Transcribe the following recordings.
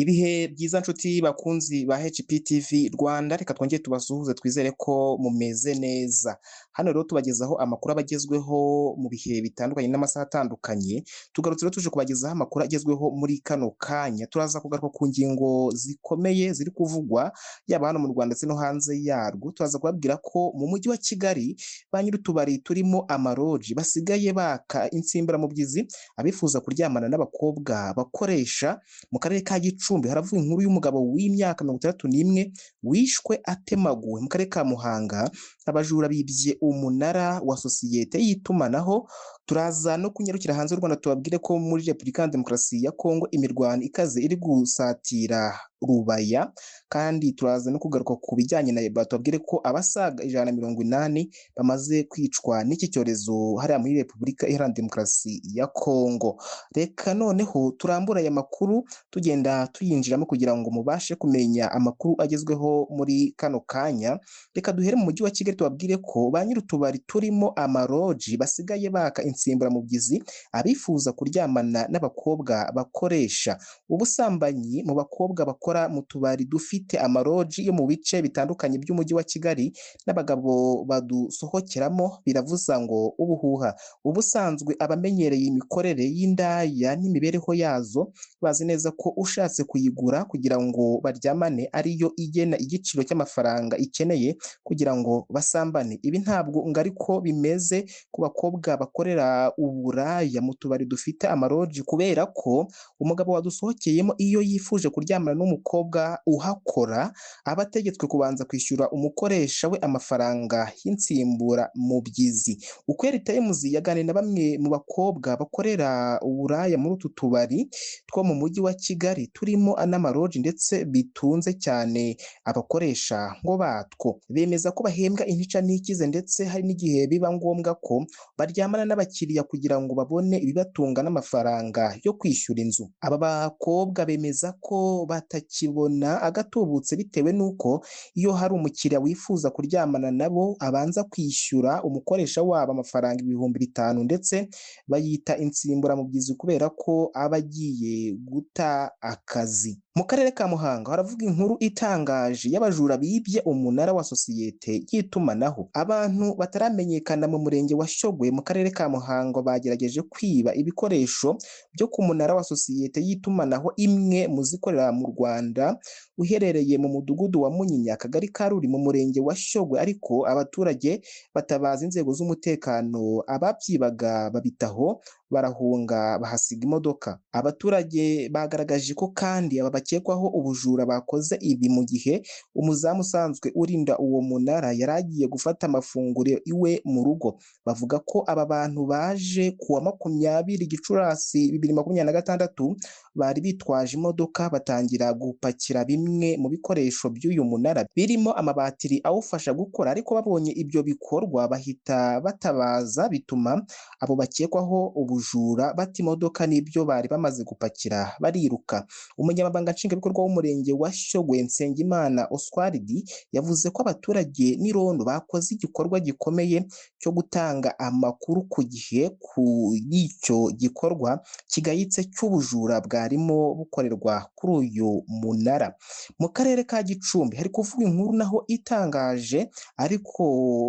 Ibihe byiza nshuti bakunzi ba HPTV Rwanda, reka twongere tubasuhuze twizere ko mumeze neza. Hano rero tubagezaho amakuru aba agezweho mu bihe bitandukanye n'amasaha atandukanye, tugarutse rero tuje kubagezaho amakuru agezweho muri kano kanya, turaza kugaruka ku ngingo zikomeye ziri kuvugwa yaba hano mu Rwanda ndetse no hanze yarwo, turaza kubabwira ko mu mujyi wa Kigali ba nyir'utubari turimo amaroji basigaye baka insimburamubyizi abifuza kuryamana n'abakobwa bakoresha. Mu karere ka Gicumbi haravuga inkuru y'umugabo w'imyaka 61 wishwe atemaguwe. Mu karere ka Muhanga abajura bibye umunara wa sosiyete y'itumanaho. Turaza no kunyarukira hanze y'u Rwanda tubabwire ko muri Repubulika ya Demokarasi ya Kongo imirwano ikaze iri gusatira Rubaya, kandi turaza no kugaruka ku bijyanye na Ebola tubabwire ko abasaga 180 bamaze kwicwa n'iki cyorezo hariya muri Repubulika Iharanira Demokarasi ya Kongo. Reka noneho turambura aya makuru tugenda tuyinjiramo kugira ngo mubashe kumenya amakuru agezweho muri kano kanya. Reka duhere mu mujyi wa Kigali tubabwire ko ba nyir'utubari turimo amaroji basigaye baka insimburamubyizi abifuza kuryamana n'abakobwa bakoresha. Ubusambanyi mu bakobwa bakora mu tubari dufite amaroji yo mu bice bitandukanye by'umujyi wa Kigali n'abagabo badusohokeramo biravuza ngo ubuhuha. Ubusanzwe abamenyereye imikorere y'indaya n'imibereho yazo bazi neza ko ushatse kuyigura kugira ngo baryamane ariyo igena igiciro cy'amafaranga ikeneye kugira ngo basambane. Ibi ntabwo ngo ariko bimeze ku bakobwa bakorera uburaya mu tubari dufite amaroji, kubera ko umugabo wadusohokeyemo iyo yifuje kuryamana n'umukobwa uhakora aba ategetswe kubanza kwishyura umukoresha we amafaranga y'insimburamubyizi. Ukweli Times yaganiriye na bamwe mu bakobwa bakorera uburaya muri utu tubari two mu mujyi wa Kigali turimo n'amaroji ndetse bitunze cyane abakoresha ngo batwo. Bemeza ko bahembwa intica n'ikize ndetse hari n'igihe biba ngombwa ko baryamana n'abakiriya kugira ngo babone ibibatunga n'amafaranga yo kwishyura inzu. Aba bakobwa bemeza ko batakibona agatubutse bitewe n'uko iyo hari umukiriya wifuza kuryamana nabo abanza kwishyura umukoresha wabo amafaranga 5,000 ndetse bayita insimburamubyizi kubera ko aba agiye guta akazi. Mu karere ka Muhanga haravuga inkuru itangaje y'abajura bibye umunara wa sosiyete y'itumanaho. Abantu bataramenyekana mu murenge wa Shyogwe mu karere ka Muhanga bagerageje kwiba ibikoresho byo ku munara wa sosiyete y'itumanaho imwe mu zikorera mu Rwanda uherereye mu mudugudu wa Munyinya akagari ka Ruli mu murenge wa Shyogwe, ariko abaturage batabaza inzego z'umutekano ababyibaga babitaho barahunga bahasiga imodoka. Abaturage bagaragaje ko kandi aba bakekwaho ubujura bakoze ibi mu gihe umuzamu usanzwe urinda uwo munara yari agiye gufata amafunguro iwe mu rugo. Bavuga ko aba bantu baje kuwa 20 Gicurasi 2026 bari bitwaje imodoka batangira gupakira bimwe mu bikoresho by'uyu munara birimo amabatiri awufasha gukora, ariko babonye ibyo bikorwa bahita batabaza bituma abo bakekwaho ubujura bata imodoka n'ibyo bari bamaze gupakira bariruka. Umunyamabanga nshingwabikorwa w'umurenge wa Shyogwe Nsengimana Oswald yavuze ko abaturage n'irondo bakoze igikorwa gikomeye cyo gutanga amakuru ku gihe ku icyo gikorwa kigayitse cy'ubujura bwarimo bukorerwa kuri uyu munara. Mu karere ka Gicumbi hari kuvuga inkuru naho itangaje ariko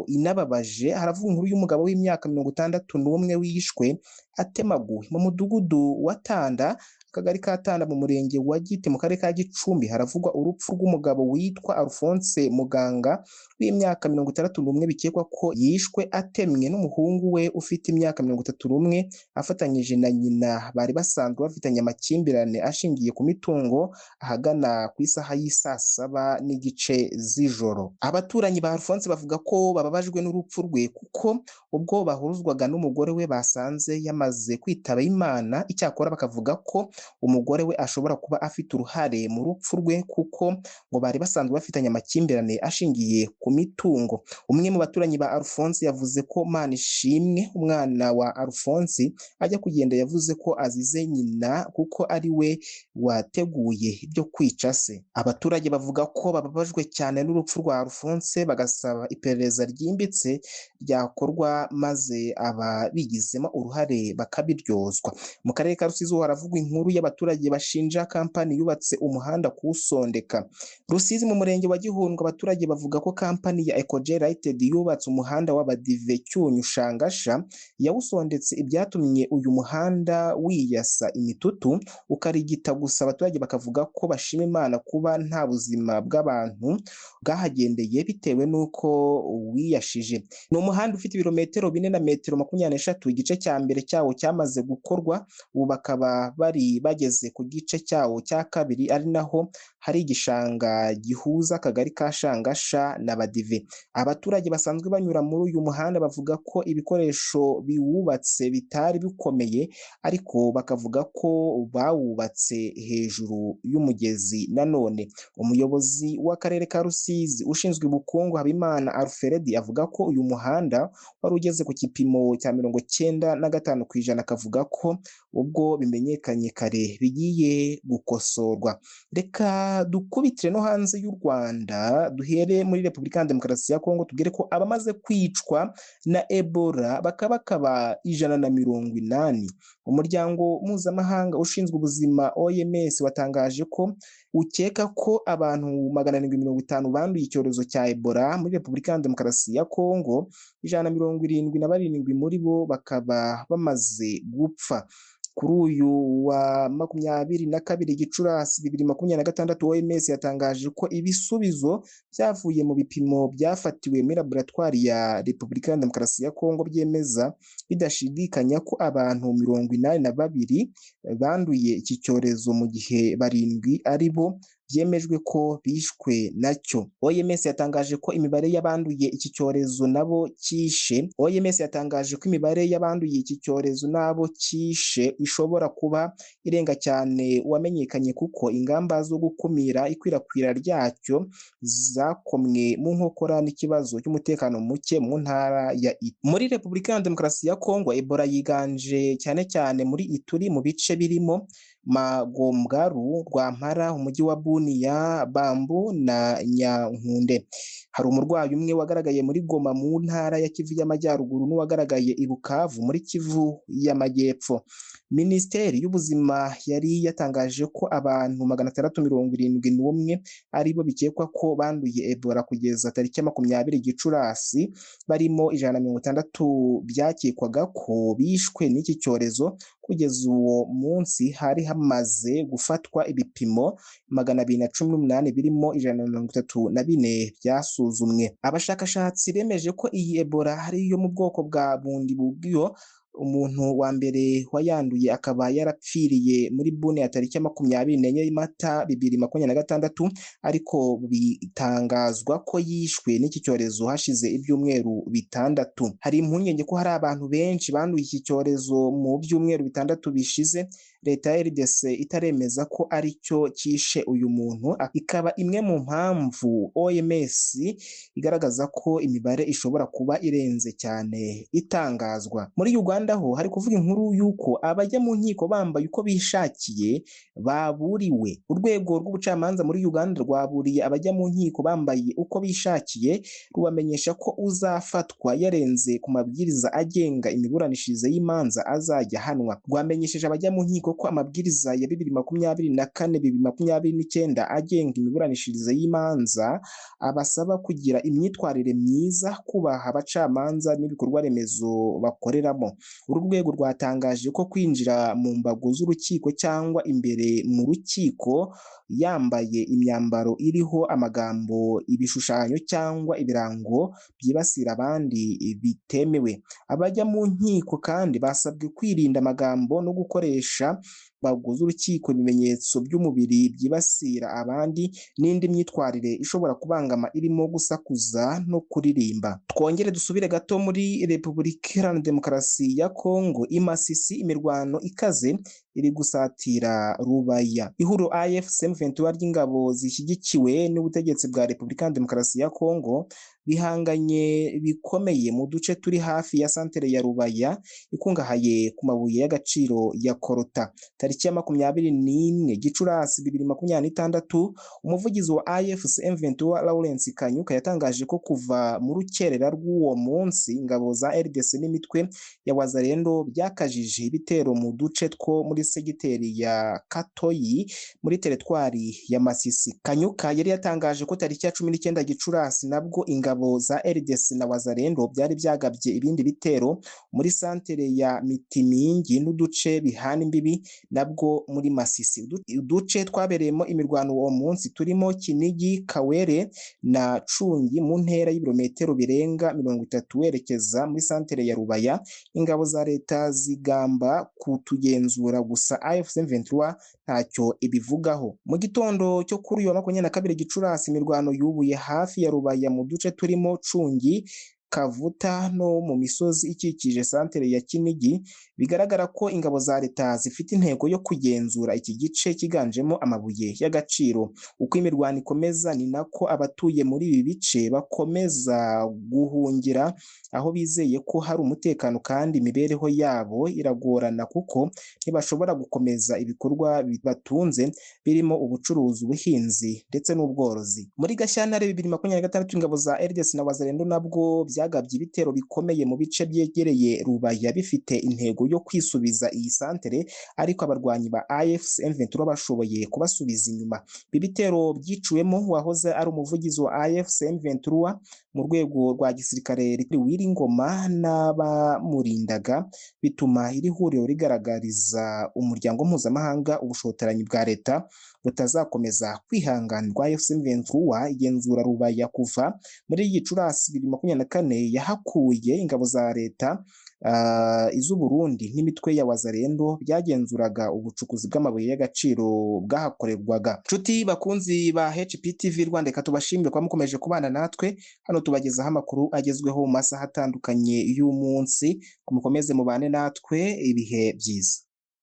inababaje. Haravuga inkuru y'umugabo w'imyaka 61 wishwe atemaguwe mu mudugudu wa Tanda akagari ka Tanda mu murenge wa Giti mu karere ka Gicumbi. Haravugwa urupfu rw'umugabo witwa Alphonse Muganga w'imyaka 61 bikekwa ko yishwe atemwe n'umuhungu we ufite imyaka 31 afatanyije na nyina. Bari basanzwe bafitanye amakimbirane ashingiye ku mitungo ahagana ku isaha y'isa 7 z'ijoro. Abaturanyi ba Alphonse bavuga ko bababajwe n'urupfu rwe kuko ubwo bahuruzwaga n'umugore we basanze yamaze kwitaba Imana. Icyakora bakavuga ko umugore we ashobora kuba afite uruhare mu rupfu rwe kuko ngo bari basanzwe bafitanye amakimbirane ashingiye ku mitungo. Umwe mu baturanyi ba Alphonse yavuze ko Manishimwe umwana wa Alphonse ajya kugenda yavuze ko azize nyina kuko ari we wateguye ibyo kwica se. Abaturage bavuga ko bababajwe cyane n'urupfu rwa Alphonse bagasaba iperereza ryimbitse ryakorwa maze ababigizemo uruhare bakabiryozwa. Mu karere ka Rusizi haravugwa inkuru amakuru y'abaturage bashinja kampani yubatse umuhanda kuwusondeka. Rusizi mu murenge wa Gihundwe abaturage bavuga ko kampani ya Ecojet Limited yubatse umuhanda w'Abadive Cyunyu Shangasha yawusondetse, ibyatumye uyu muhanda wiyasa imitutu ukarigita gusa. Abaturage bakavuga ko bashima Imana kuba nta buzima bw'abantu bwahagendeye bitewe n'uko wiyashije. Ni umuhanda ufite ibirometero 4 na metero 23, igice cya mbere cyawo cyamaze gukorwa, ubu bakaba bari bageze ku gice cyawo cya kabiri, ari naho hari igishanga gihuza akagari ka Shangasha na Badive. Abaturage basanzwe banyura muri uyu muhanda bavuga ko ibikoresho biwubatse bitari bikomeye, ariko bakavuga ko bawubatse hejuru y'umugezi. Nanone umuyobozi w'akarere ka Rusizi ushinzwe ubukungu Habimana Alfred avuga ko uyu muhanda wari ugeze ku gipimo cya 95%, akavuga ko ubwo bimenyekanye kare bigiye gukosorwa. Reka dukubitire no hanze y'u Rwanda, duhere muri Repubulika ya Demokarasi ya Kongo, tubwire ko abamaze kwicwa na Ebola bakaba 180. Umuryango mpuzamahanga ushinzwe ubuzima OMS watangaje ko ukeka ko abantu 750 banduye icyorezo cya Ebola muri Repubulika ya Demokarasi ya Kongo, 177 muri bo bakaba bamaze gupfa. Kuri uyu wa 22 Gicurasi 2026 OMS yatangaje ko ibisubizo byavuye mu bipimo byafatiwe muri laboratwari ya Repubulika ya Demokarasi ya Kongo byemeza bidashidikanya ko abantu 82 banduye iki cyorezo, mu gihe 7 ari bo byemejwe ko bishwe nacyo. OMS yatangaje ko imibare y'abanduye iki cyorezo nabo cyishe. OMS yatangaje ko imibare y'abanduye iki cyorezo nabo cyishe ishobora kuba irenga cyane wamenyekanye, kuko ingamba zo gukumira ikwirakwira ryacyo zakomwe mu nkokora n'ikibazo cy'umutekano muke mu ntara ya Ituri. Muri Repubulika ya Demokarasi ya Kongo, Ebola yiganje cyane cyane muri Ituri mu bice birimo Magombwaru, Rwampara, umujyi wa Bunia, Bambu na Nyankunde. Hari umurwayi umwe wagaragaye muri Goma mu ntara ya Kivu y'Amajyaruguru n'uwagaragaye i Bukavu muri Kivu y'Amajyepfo. Minisiteri y'Ubuzima yari yatangaje ko abantu 671 ari bo bikekwa ko banduye Ebola kugeza tariki 20 Gicurasi, barimo 160 byakekwaga ko bishwe n'iki cyorezo. Kugeza uwo munsi hari hamaze gufatwa ibipimo 218 birimo 134 byasuzumwe. Abashakashatsi bemeje ko iyi Ebola ari iyo mu bwoko bwa Bundibugyo. Umuntu wa mbere wayanduye akaba yarapfiriye muri Bune ya tariki 24 Mata 2026, ariko bitangazwa ko yishwe n'iki cyorezo hashize ibyumweru 6. Hari impungenge ko hari abantu benshi banduye iki cyorezo mu byumweru 6 bishize. Leta ya RDC itaremeza ko ari cyo cyishe uyu muntu, ikaba imwe mu mpamvu OMS igaragaza ko imibare ishobora kuba irenze cyane itangazwa. Muri Uganda ho hari kuvuga inkuru y'uko abajya mu nkiko bambaye uko bishakiye baburiwe. Urwego rw'ubucamanza muri Uganda rwaburiye abajya mu nkiko bambaye uko bishakiye, rubamenyesha ko uzafatwa yarenze ku mabwiriza agenga imiburanishirize y'imanza azajya ahanwa. Rwamenyesheje abajya mu nkiko ko amabwiriza ya 2024-2029 agenga imiburanishirize y'imanza abasaba kugira imyitwarire myiza, kubaha abacamanza n'ibikorwa remezo bakoreramo. Uru rwego rwatangaje ko kwinjira mu mbago z'urukiko cyangwa imbere mu rukiko yambaye imyambaro iriho amagambo, ibishushanyo cyangwa ibirango byibasira abandi bitemewe. Abajya mu nkiko kandi basabwe kwirinda amagambo no gukoresha baguze urukiko ibimenyetso by'umubiri byibasira abandi n'indi myitwarire ishobora kubangama irimo gusakuza no kuririmba. Twongere dusubire gato muri Repubulika Iharanira Demokarasi ya Kongo. I Masisi imirwano ikaze iri gusatira Rubaya. Ihuriro AFC M23 ry'ingabo zishyigikiwe n'ubutegetsi bwa Repubulika ya Demokarasi ya Kongo bihanganye bikomeye mu duce turi hafi ya santere ya Rubaya ikungahaye ku mabuye y'agaciro ya Korota. Tariki ya 21 Gicurasi 2026 umuvugizi wa AFC M23 Lawrence Kanyuka yatangaje ko kuva mu rukerera rw'uwo munsi ingabo za RDC n'imitwe ya Wazalendo byakajije ibitero mu duce two muri segiteri ya Katoyi muri teritwari ya Masisi. Kanyuka yari yatangaje ko tariki ya 19 Gicurasi nabwo ingabo za RDC na Wazalendo byari byagabye ibindi bitero muri santere ya Mitimingi n'uduce bihana imbibi nabwo muri Masisi. Uduce twabereyemo imirwano uwo munsi turimo Kinigi, Kawere na Cungi mu ntera y'ibirometero birenga 30 werekeza muri santere ya Rubaya. Ingabo za leta zigamba kutugenzura gusa AFC M23 ntacyo ibivugaho. Mu gitondo cyo kuri uyu wa 22 Gicurasi imirwano yubuye hafi ya Rubaya mu duce turimo Cungi, Kavuta no mu misozi ikikije santere ya Kinigi. Bigaragara ko ingabo za leta zifite intego yo kugenzura iki gice kiganjemo amabuye y'agaciro. Uko imirwano ikomeza ni nako abatuye muri ibi bice bakomeza guhungira aho bizeye ko hari umutekano, kandi imibereho yabo iragorana kuko ntibashobora gukomeza ibikorwa bibatunze birimo ubucuruzi, ubuhinzi ndetse n'ubworozi. Muri Gashyantare 2026 ingabo za RDC na Wazalendo nabwo byagabye ibitero bikomeye mu bice byegereye Rubaya bifite intego yo kwisubiza iyi santere, ariko abarwanyi ba AFC M23 bashoboye kubasubiza inyuma. Ibi bitero byiciwemo wahoze ari umuvugizi wa AFC M23 mu rwego rwa gisirikare Wiringoma n'abamurindaga, bituma iri huriro rigaragariza umuryango mpuzamahanga ubushotoranyi bwa leta butazakomeza kwihanganirwa. AFC M23 igenzura Rubaya kuva muri Gicurasi 2024 yahakuye ingabo za leta iz'u Burundi n'imitwe ya Wazalendo byagenzuraga ubucukuzi bw'amabuye y'agaciro bwahakorerwaga. Nshuti bakunzi ba HPTV Rwanda, reka tubashimire kwa mukomeje kubana natwe hano tubagezaho amakuru agezweho mu masaha atandukanye y'umunsi. Mukomeze mubane natwe ibihe byiza.